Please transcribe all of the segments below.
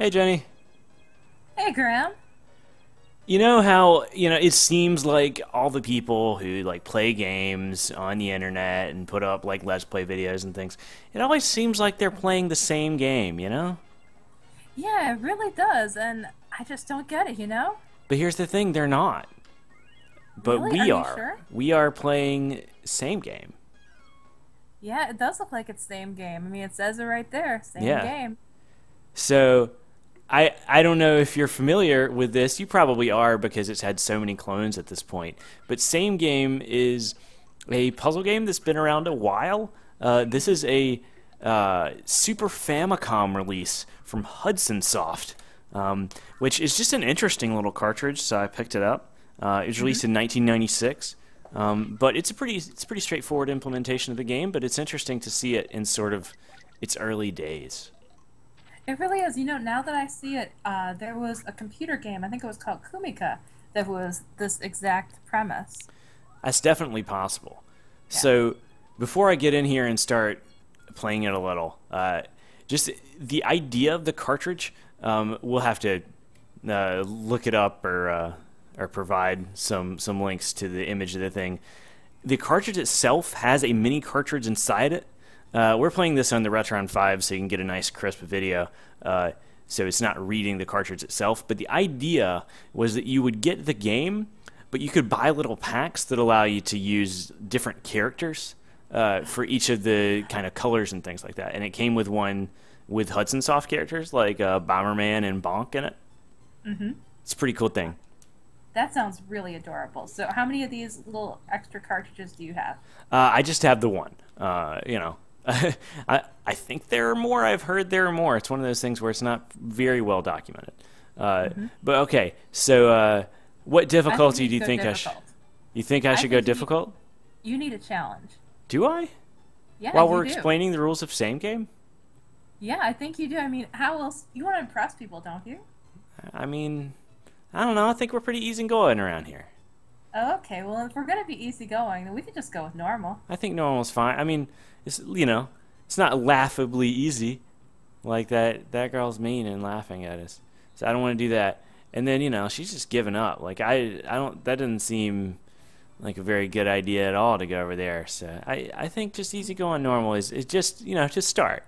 Hey, Jenny. Hey, Graham. You know how, it seems like all the people who like play games on the internet and put up like let's play videos and things, it always seems like they're playing the same game, you know? Yeah, it really does, and I just don't get it, you know? But here's the thing, they're not. But Really? Are we you are. sure? We are playing same game. Yeah, it does look like it's same game. I mean, it says it right there, same Yeah. game. So I don't know if you're familiar with this. You probably are because it's had so many clones at this point. But Same Game is a puzzle game that's been around a while. This is a Super Famicom release from Hudson Soft, which is just an interesting little cartridge. So I picked it up. It was Hmm. released in 1996. But it's a pretty straightforward implementation of the game. But it's interesting to see it in sort of its early days. It really is. You know, now that I see it, there was a computer game, I think it was called Kumika, that was this exact premise. That's definitely possible. Yeah. So before I get in here and start playing it a little, just the idea of the cartridge, we'll have to look it up or provide some links to the image of the thing. The cartridge itself has a mini cartridge inside it. We're playing this on the Retron 5 so you can get a nice crisp video. So it's not reading the cartridge itself. But the idea was that you would get the game, but you could buy little packs that allow you to use different characters for each of the kind of colors and things like that. And it came with one with Hudson Soft characters like Bomberman and Bonk in it. Hmm. It's a pretty cool thing. That sounds really adorable. So, how many of these little extra cartridges do you have? I just have the one. I think there are more. I've heard there are more. It's one of those things where it's not very well documented. Hmm. But okay, so what I think you difficulty need do to you go think difficult. you think I I should go think difficult? you need a challenge. Do I? Yeah, While you we're do. explaining the rules of same game? Yeah, I think you do. I mean, how else? You want to impress people, don't you? I mean, I don't know. I think we're pretty easygoing around here. Oh, okay, well, if we're gonna be easygoing, then we could just go with normal. I think normal's fine. I mean, it's not laughably easy like that girl's mean and laughing at us. So I don't want to do that. And then, she's just giving up. Like I don't that doesn't seem like a very good idea at all to go over there. So I think just easy going normal is just, just start.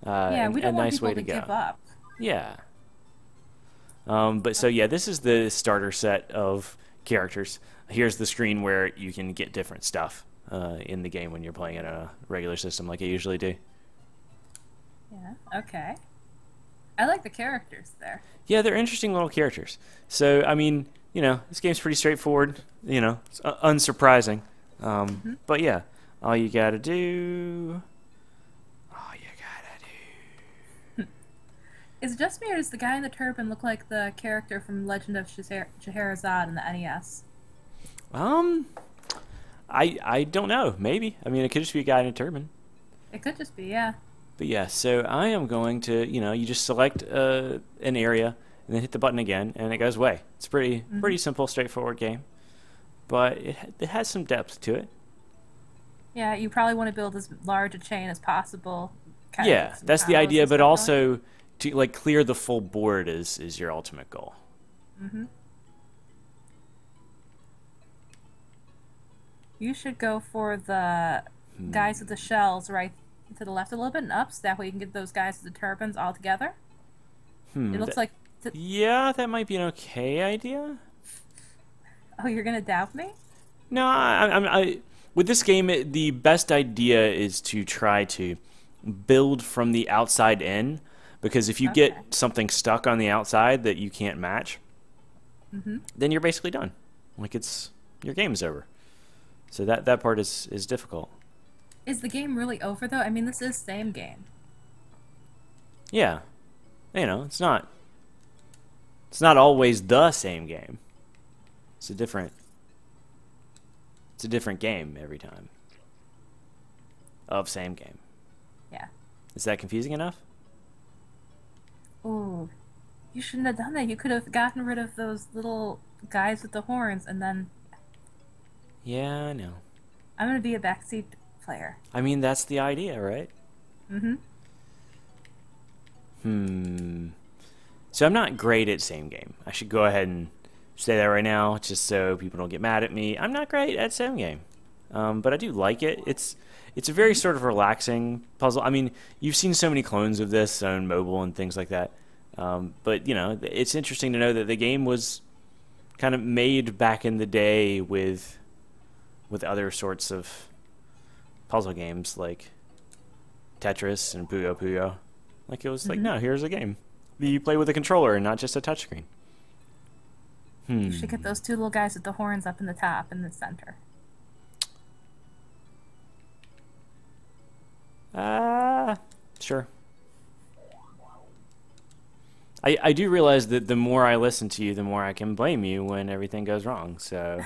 Yeah, we A don't want nice people way to to go. give up. Yeah. But so yeah, this is the starter set of characters. Here's the screen where you can get different stuff in the game when you're playing it on a regular system like I usually do. Yeah, okay. I like the characters there. Yeah, they're interesting little characters. So I mean, this game's pretty straightforward. It's unsurprising. Hmm. But yeah, all you gotta do, all you gotta Is it just me, or does the guy in the turban look like the character from Legend of Scheherazade in the NES? do. I don't know. Maybe. I mean, it could just be a guy in a turban. It could just be, yeah. But yeah, so I am going to, you just select an area and then hit the button again, and it goes away. It's Hmm. pretty simple, straightforward game, but it has some depth to it. Yeah, you probably want to build as large a chain as possible, kind of Yeah, get some that's the combos idea, and but stuff going. also to like clear the full board is your ultimate goal. Hmm. You should go for the guys with the shells right to the left a little bit and up, so that way you can get those guys with the turbans all together. It Hmm. looks like. Yeah, that might be an okay idea. Oh, you're gonna doubt me? No, with this game, the best idea is to try to build from the outside in, because if you get Okay. something stuck on the outside that you can't match, Hmm. then you're basically done. Like your game is over. So that part is difficult. Is the game really over though? I mean, this is same game. Yeah, it's not always the same game. It's a different it's a different game every time of same game. Yeah. Is that confusing enough? Ooh, you shouldn't have done that. You could have gotten rid of those little guys with the horns, and then Yeah, I know. I'm gonna be a backseat player. I mean, that's the idea, right? Hmm. Hmm. So I'm not great at same game. I should go ahead and say that right now, just so people don't get mad at me. I'm not great at same game, but I do like it. It's a very sort of relaxing puzzle. I mean, you've seen so many clones of this on mobile and things like that. But you know, it's interesting to know that the game was kind of made back in the day with other sorts of puzzle games like Tetris and Puyo Puyo. Like it was like, no, here's a game that you play with a controller and not just a touchscreen. You should get those two little guys with the horns up in the top in the center. Sure. I do realize that the more I listen to you, the more I can blame you when everything goes wrong. So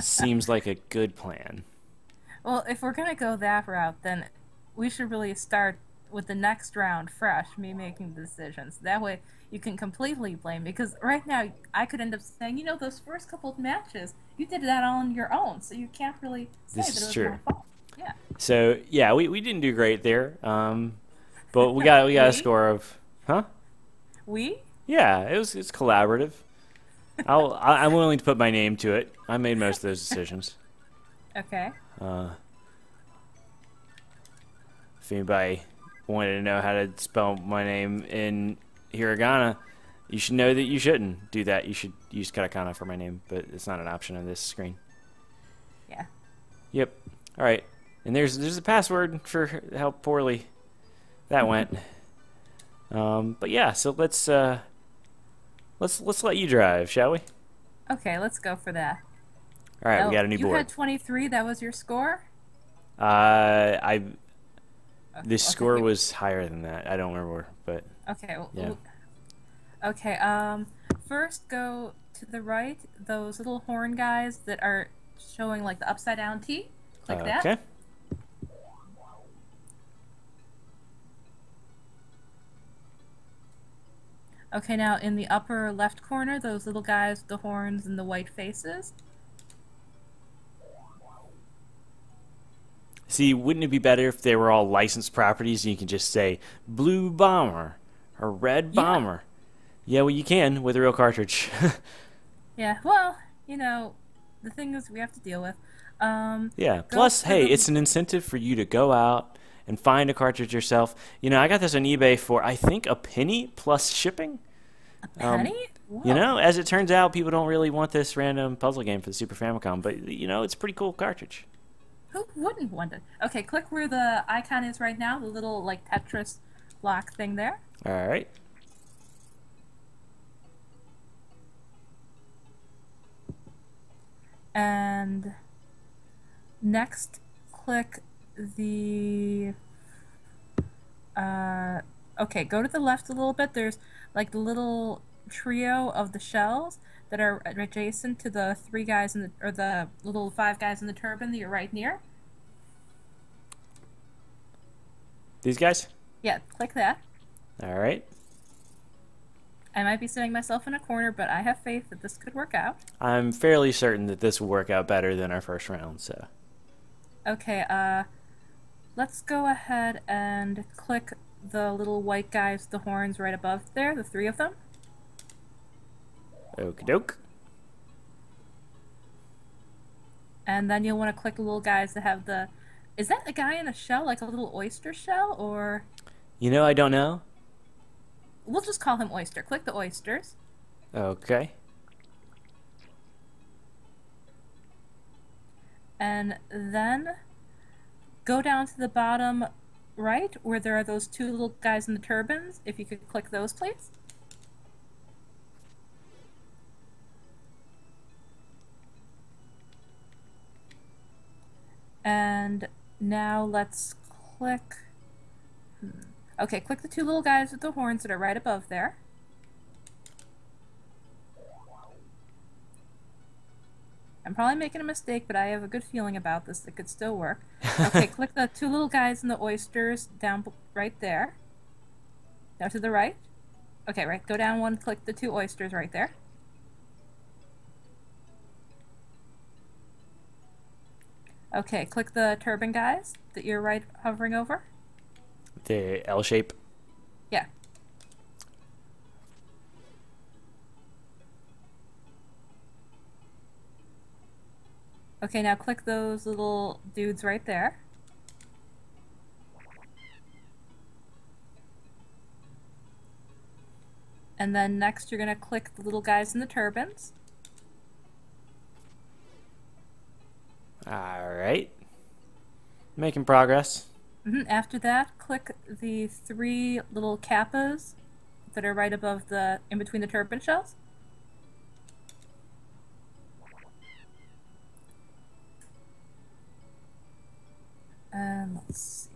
seems like a good plan. Well, if we're going to go that route, then we should really start with the next round fresh, me making the decisions. That way you can completely blame me. Because right now, I could end up saying, you know, those first couple of matches, you did that all on your own. So you can't really say This that is it was true. my fault. Yeah. So, yeah, we didn't do great there. But we got a score of... Huh? We? Yeah, it's collaborative. I'm willing to put my name to it. I made most of those decisions. Okay. If anybody wanted to know how to spell my name in hiragana, you should know that you shouldn't do that. You should use katakana for my name, but it's not an option on this screen. Yeah. Yep. All right. And there's a password for how poorly that went. But yeah, so let's let you drive, shall we? Okay, let's go for that. All right, Now, we got a new you board. had 23. That was your score? This score was higher than that. I don't remember, but Okay. Well, yeah. Okay. First go to the right. Those little horn guys that are showing like the upside down T. Click that. Okay. Okay. Now in the upper left corner, those little guys with the horns and the white faces. See, wouldn't it be better if they were all licensed properties and you can just say blue bomber or red bomber? Yeah, well, you can with a real cartridge. Yeah. Well, you know, the thing is we have to deal with. Yeah. Plus, hey, it's an incentive for you to go out and find a cartridge yourself. You know, I got this on eBay for, I think, a penny plus shipping. A penny? You know, as it turns out, people don't really want this random puzzle game for the Super Famicom, but, you know, it's a pretty cool cartridge. Who wouldn't want it? Okay, click where the icon is right now, the little, like, Tetris block thing there. All right. And next, click the... okay, go to the left a little bit. There's, like, the little trio of the shells that are adjacent to the three guys in the, or the little five guys in the turban that you're right near. These guys? Yeah, click that. All right. I might be sitting myself in a corner, but I have faith that this could work out. I'm fairly certain that this will work out better than our first round, so. Okay, let's go ahead and click the little white guys with the horns right above there, the three of them. Okie doke. And then you'll want to click the little guys that have the... Is that a guy in a shell, like a little oyster shell, or... You know, I don't know. We'll just call him Oyster. Click the oysters. Okay. And then go down to the bottom right, where there are those two little guys in the turbans. If you could click those, please. And now let's click... Okay, click the two little guys with the horns that are right above there. I'm probably making a mistake, but I have a good feeling about this. It could still work. Okay, click the two little guys in the oysters down right there. Down to the right. Okay, right. Go down one, click the two oysters right there. Okay, click the turban guys that you're right hovering over. The L shape. Yeah. Okay, now click those little dudes right there. And then next you're going to click the little guys in the turbans. Alright. Making progress. After that, click the 3 little kappas that are right above the, in between the turban shells. And let's see.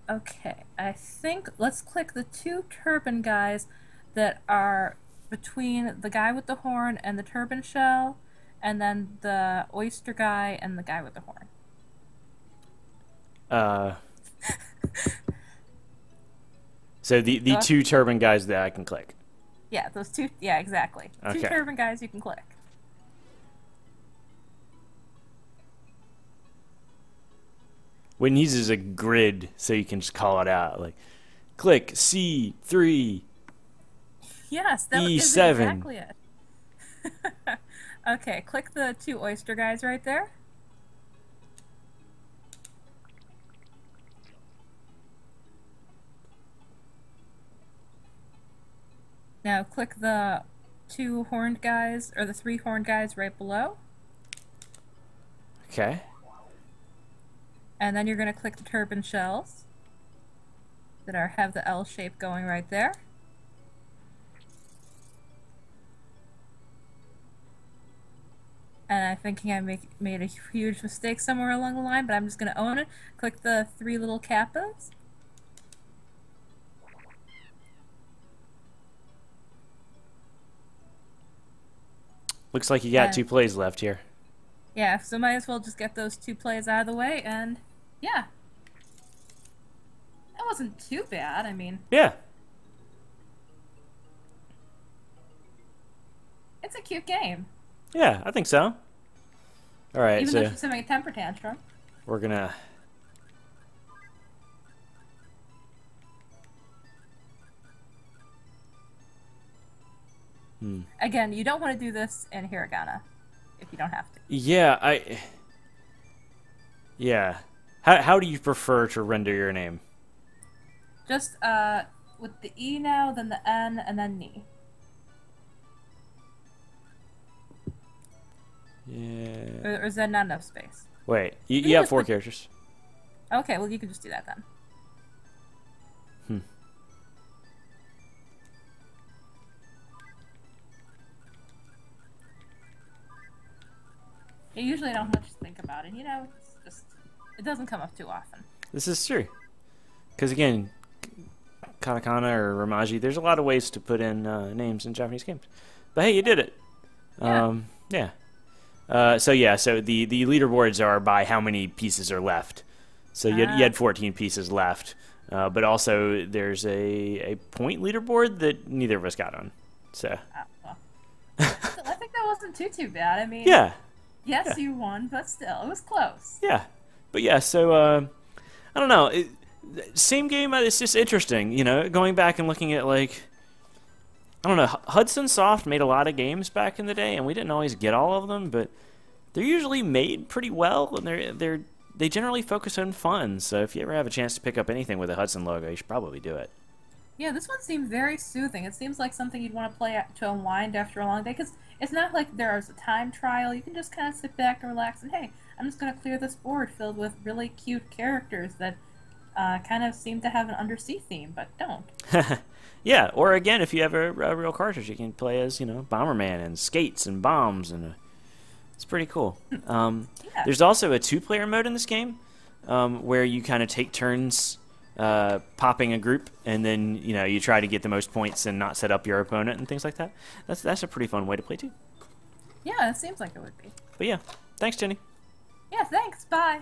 Okay, I think let's click the 2 turban guys that are between the guy with the horn and the turban shell, and then the oyster guy and the guy with the horn. So the 2 turban guys that I can click. Yeah, those 2. Yeah, exactly. Okay. 2 turban guys you can click. What it needs is a grid so you can just call it out. Like, click C3. Yes, that is E7. exactly it. Okay, click the 2 oyster guys right there. Now click the 2 horned guys, or the 3 horned guys right below. Okay. And then you're going to click the turban shells that have the L shape going right there. And I'm thinking I made a huge mistake somewhere along the line, but I'm just going to own it. Click the 3 little kappas. Looks like you got 2 plays left here. Yeah, so might as well just get those 2 plays out of the way, and yeah. That wasn't too bad, I mean. Yeah. It's a cute game. Yeah, I think so. Alright, Even so though she's having a temper tantrum. we're gonna... Again, you don't want to do this in hiragana if you don't have to. Yeah, Yeah. How do you prefer to render your name? Just with the E now, then the N, and then ni. Yeah. Or is that not enough space? Wait, you have 4 characters. Okay, well you can just do that then. I usually don't much think about it, you know, it's just, it doesn't come up too often. This is true. Because again, katakana or romaji, there's a lot of ways to put in names in Japanese games. But hey, you did it. Yeah. So the leaderboards are by how many pieces are left. So you had 14 pieces left. But also there's a point leaderboard that neither of us got on. So. Well, I think that wasn't too bad. I mean. Yeah. Yes, Yeah. you won, but still, it was close. Yeah, but yeah, so I don't know. Same game. It's just interesting, you know, going back and looking at like I don't know. Hudson Soft made a lot of games back in the day, and we didn't always get all of them, but they're usually made pretty well, and they generally focus on fun. So if you ever have a chance to pick up anything with a Hudson logo, you should probably do it. Yeah, this one seemed very soothing. It seems like something you'd want to play to unwind after a long day, because it's not like there's a time trial. You can just kind of sit back and relax, and hey, I'm just going to clear this board filled with really cute characters that kind of seem to have an undersea theme, but don't. Yeah, or again, if you have a real cartridge, you can play as, you know, Bomberman and skates and bombs, and it's pretty cool. Yeah. There's also a 2-player mode in this game where you kind of take turns popping a group, and then you try to get the most points and not set up your opponent and things like that. That's a pretty fun way to play too. Yeah, it seems like it would be. But yeah, thanks, Jenny. Yeah, thanks. Bye.